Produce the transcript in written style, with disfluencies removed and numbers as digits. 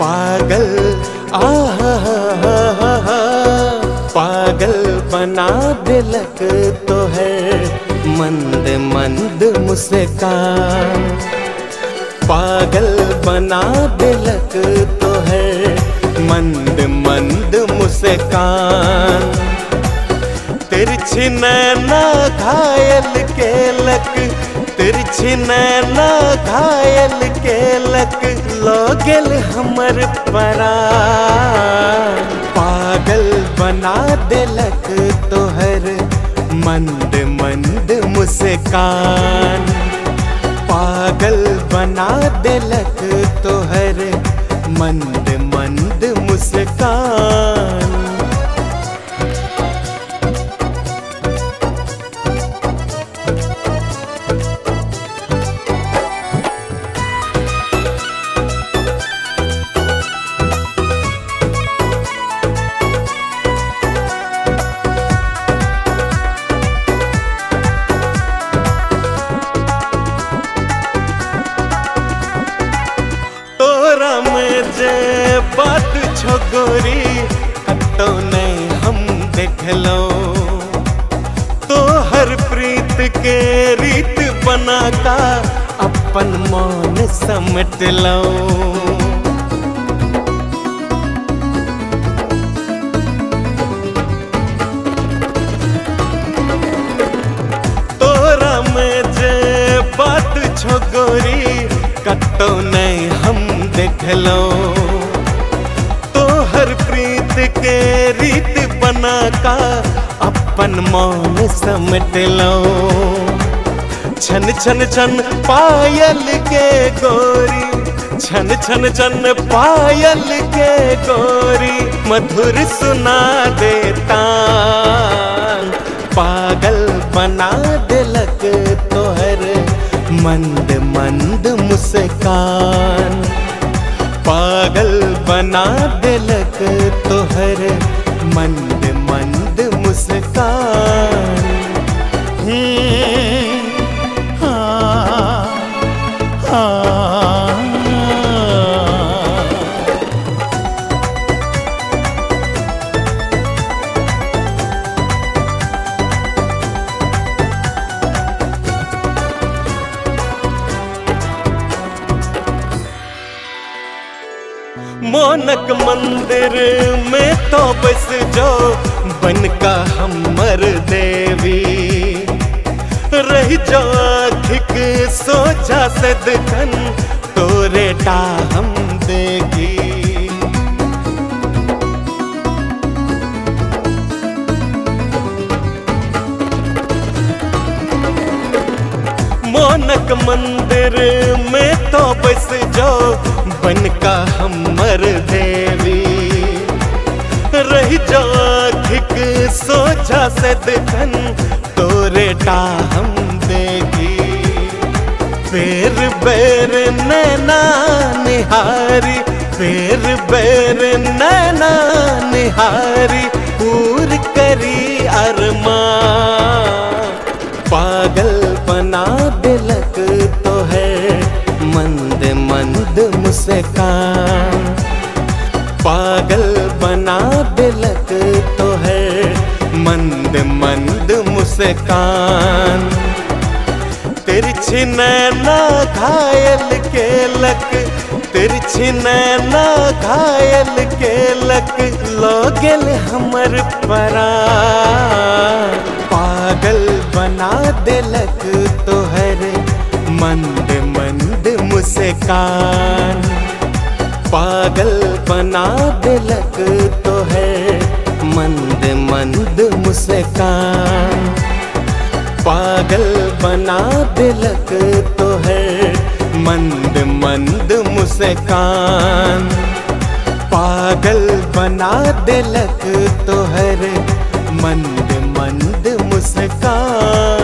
पागल पागल बना दिलक तो है मंद मंद मुस्कान। पागल बना दिलक तो है मंद मंद मुस्कान। तिरछी नैना घायल के लक, तिरछी नैना घायल के लक लोगल हमर परान। पागल बना दिलक तोहर मंद मंद मुस्कान। पागल बना दिलक तोहर मंद मंद मुस्कान। बात छो गोरी कतो नहीं हम देख लो, तो हर प्रीत के रीत बना का अपन मौन समेट लो। तोरा में जे बात छो गोरी कतो नहीं हम देख लो, हर प्रीत के रीत बना का अपन मौन समेट लो। छन छन छन पायल के गोरी, छन छन छन पायल के गोरी मधुर सुना देता। पागल बना दिलक तोहर मंद मंद मुस्कान। पागल बना दिलक तोहर मंद मंद मुस्कान। मोनक मंदिर में तो बस जो बन का हमर देवी रही जो आँखिक सोचा सदखन तोरे टा हम देखी। मोनक मंदिर में तो बस जो बन का हमर देवी रही जो आँखिक सोचा सदखन तोरे टा हम देखी। फेर बेर नैना निहारी, फेर बेर नैना निहारी पूर करी अरमान। पागल बना दिलक तो है मंद मंद मुस्कान। पागल बना दिलक तो है मंद मंद मुस्कान। तिरछी नैना घायल के लक, तिरछी नैना घायल के लक लोगल हमर परान। पागल बना दिलक तोहर मंद मंद मुस्कान। पागल बना दिलक तोहर मंद मंद मुस्कान। पागल बना दिलक तोहर मंद मंद मुस्कान। पागल बना दिलक तोहर मंद मंद मुस्कान।